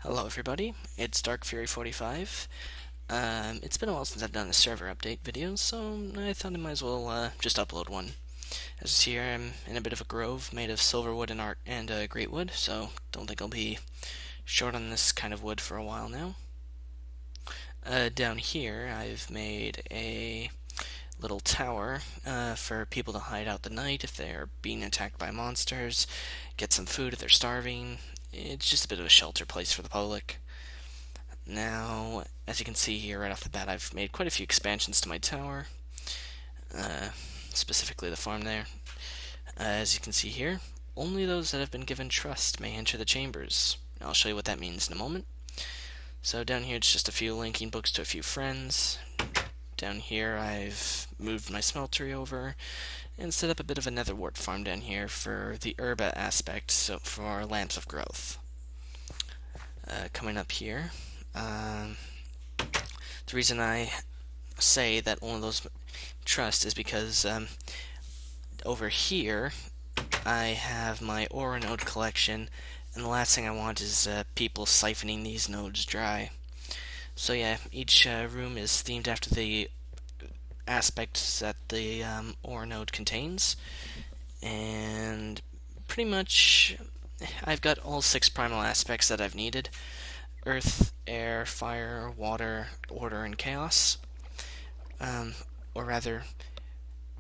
Hello everybody, it's Dark Fury 45. It's been a while since I've done a server update video, so I thought I might as well just upload one. As you see here, I'm in a bit of a grove made of silver wood and great wood, so don't think I'll be short on this kind of wood for a while now. Down here, I've made a little tower for people to hide out the night if they're being attacked by monsters, get some food if they're starving. It's just a bit of a shelter place for the public. Now, as you can see here right off the bat, I've made quite a few expansions to my tower, specifically the farm there. As you can see here, only those that have been given trust may enter the chambers. I'll show you what that means in a moment. So down here it's just a few linking books to a few friends. Down here I've moved my smeltery over and set up a bit of a netherwort farm down here for the herba aspect, so for our lamps of growth. Coming up here, the reason I say that one of those trust is because over here I have my aura node collection, and the last thing I want is people siphoning these nodes dry. So yeah, each room is themed after the aspects that the aura node contains, and pretty much I've got all 6 primal aspects that I've needed: earth, air, fire, water, order, and chaos. Or rather,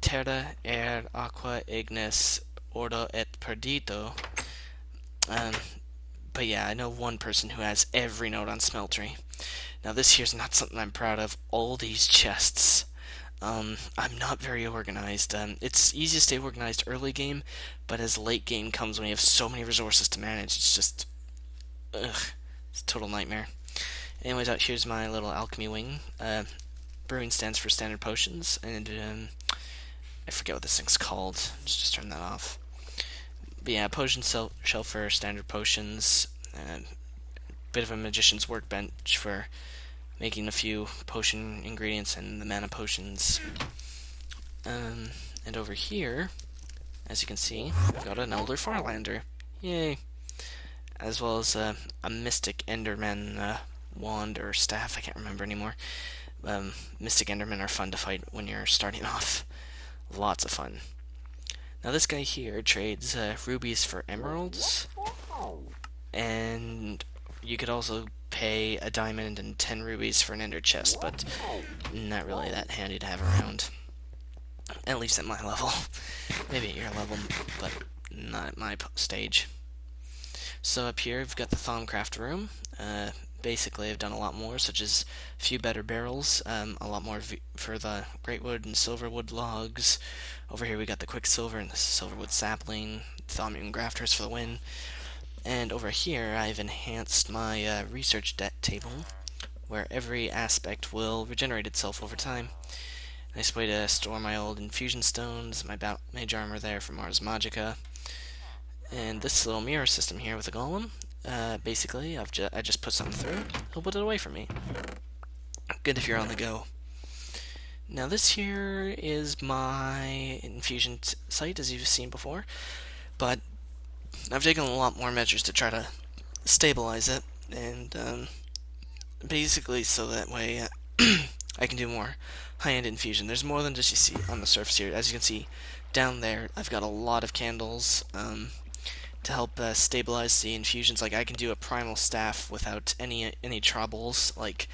terra, air, aqua, ignis, ordo et perdito. But yeah, I know one person who has every node on smeltery. Now this here's not something I'm proud of. All these chests. I'm not very organized. It's easy to stay organized early game, but as late game comes when you have so many resources to manage, it's just... ugh. It's a total nightmare. Anyways, out here's my little alchemy wing. Brewing stands for standard potions, and I forget what this thing's called. Just turn that off. But yeah, potion shelf for standard potions. Bit of a magician's workbench for making a few potion ingredients and the mana potions. And over here, as you can see, I've got an Elder Farlander. Yay! As well as a Mystic Enderman wand or staff, I can't remember anymore. Mystic Endermen are fun to fight when you're starting off. Lots of fun. Now this guy here trades rubies for emeralds, and you could also pay a diamond and 10 rubies for an ender chest, but not really that handy to have around. At least at my level. Maybe at your level, but not at my stage. So up here we've got the Thaumcraft room. Basically I've done a lot more, such as a few better barrels, a lot more for the great wood and silver wood logs. Over here we got the quicksilver and the silverwood sapling, thaumium grafters for the win. And over here I've enhanced my research table, where every aspect will regenerate itself over time. Nice way to store my old infusion stones, my mage armor there from Ars Magica. And this little mirror system here with a golem, basically I just put something through, he'll put it away from me. Good if you're on the go. Now this here is my Infusion Site, as you've seen before, but I've taken a lot more measures to try to stabilize it, and basically so that way I can do more high-end infusion. There's more than just you see on the surface here. As you can see down there, I've got a lot of candles to help stabilize the infusions. Like, I can do a primal staff without any troubles. Like,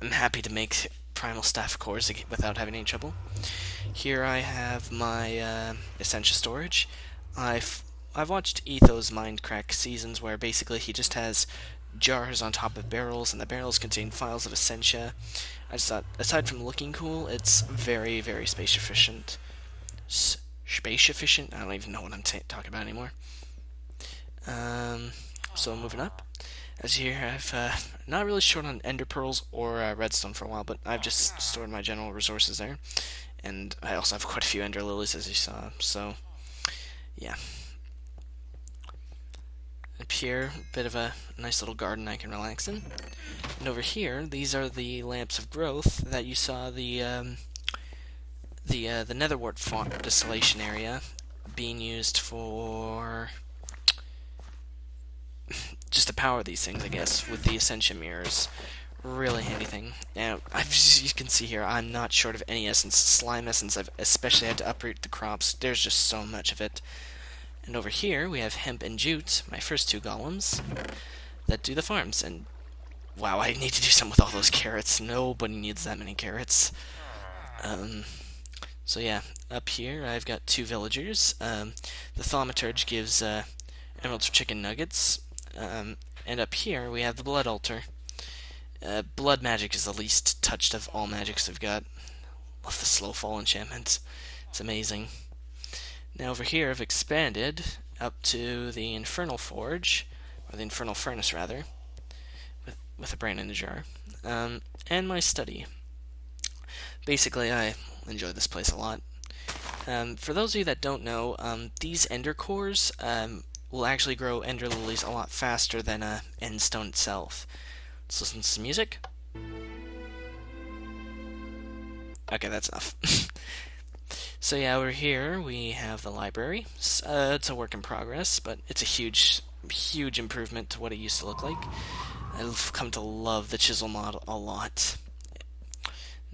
I'm happy to make primal staff cores without having any trouble. Here I have my Essentia storage. I've watched Etho's Mindcrack seasons where basically he just has jars on top of barrels, and the barrels contain files of Essentia. I just thought, aside from looking cool, it's very, very space efficient. Space efficient? I don't even know what I'm talking about anymore. So moving up. As you hear, I've not really short on ender pearls or redstone for a while, but I've just stored my general resources there. And I also have quite a few ender lilies, as you saw, so yeah. Up here, a bit of a nice little garden I can relax in. And over here, these are the lamps of growth that you saw the netherwort font distillation area being used for just to power these things, I guess, with the Ascension Mirrors. Really handy thing. Now, you can see here, I'm not short of any essence. Slime essence, I've especially had to uproot the crops. There's just so much of it. And over here, we have Hemp and Jute, my first two golems, that do the farms. And wow, I need to do something with all those carrots. Nobody needs that many carrots. So yeah, up here I've got two villagers. The Thaumaturge gives emeralds for chicken nuggets. And up here we have the Blood Altar. Blood magic is the least touched of all magics I've got. Love the slow fall enchantment. It's amazing. Now over here I've expanded up to the Infernal Forge, or the Infernal Furnace rather, with a brain in a jar, and my study. Basically, I enjoy this place a lot. For those of you that don't know, these ender cores will actually grow ender lilies a lot faster than endstone itself. Let's listen to some music. Okay, that's enough. So yeah, over here we have the library. It's a work in progress, but it's a huge improvement to what it used to look like. I've come to love the chisel mod a lot.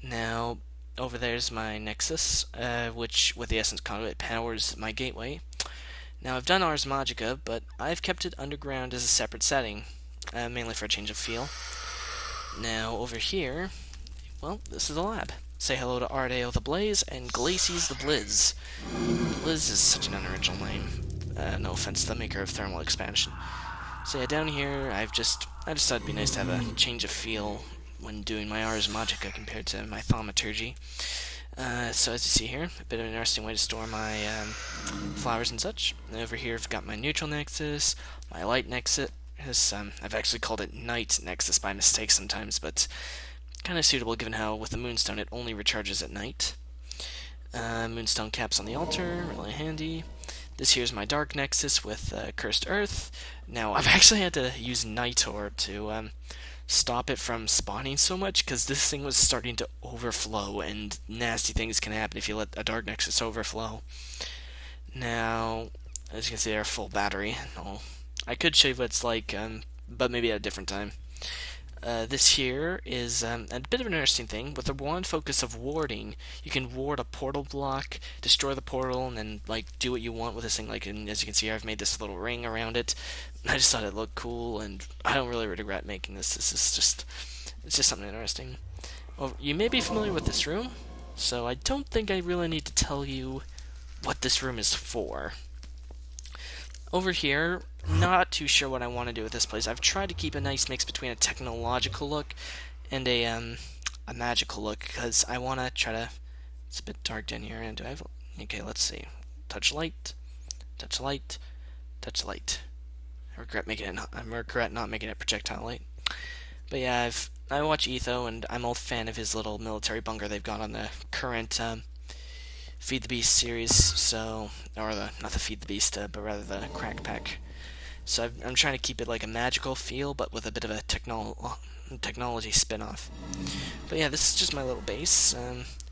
Now, over there's my Nexus, which, with the Essence Conduit, powers my gateway. Now, I've done Ars Magica, but I've kept it underground as a separate setting, mainly for a change of feel. Now, over here, well, this is the lab. Say hello to Ardeo the Blaze and Glacies the Blizz. Blizz is such an unoriginal name. No offense to the maker of Thermal Expansion. So yeah, down here, I just thought it'd be nice to have a change of feel when doing my Ars Magica compared to my Thaumaturgy. So as you see here, a bit of an interesting way to store my flowers and such. And over here I've got my Neutral Nexus, my Light Nexus. I've actually called it Night Nexus by mistake sometimes, but kind of suitable given how with the Moonstone it only recharges at night. Moonstone caps on the altar, really handy. This here's my Dark Nexus with Cursed Earth. Now, I've actually had to use Night Orb to stop it from spawning so much, because this thing was starting to overflow, and nasty things can happen if you let a Dark Nexus overflow. Now, as you can see, they're full battery. I could show you what it's like, but maybe at a different time. This here is a bit of an interesting thing. With the wand focus of warding, you can ward a portal block, destroy the portal, and then do what you want with this thing. And as you can see, I've made this little ring around it. I just thought it looked cool, and I don't really regret making this. It's just something interesting. Well, you may be familiar with this room, so I don't think I really need to tell you what this room is for. Over here, not too sure what I want to do with this place. I've tried to keep a nice mix between a technological look and a magical look, because I want to try to... It's a bit dark down here, and do I have... Okay, let's see. Touch light, touch light, touch light. I regret not making it projectile light. But yeah, I watch Etho, and I'm a fan of his little military bunker they've got on the current Feed the Beast series, not the Feed the Beast, but rather the Crack Pack. So I'm trying to keep it like a magical feel, but with a bit of a technology spin-off. But yeah, this is just my little base.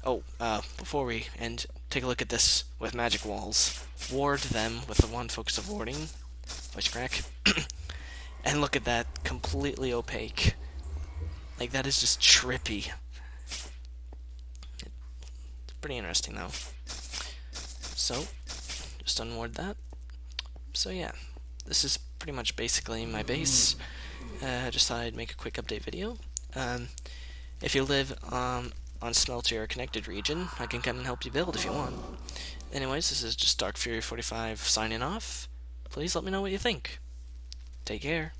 Before we end, take a look at this with magic walls. Ward them with the one focus of warding. Voice crack. And look at that, completely opaque. That is just trippy. It's pretty interesting, though. So, just unward that. So yeah, this is pretty much basically my base. Just thought I'd make a quick update video. If you live on Smelter or Connected region, I can come and help you build if you want. Anyways, this is just Dark Fury 45 signing off. Please let me know what you think. Take care.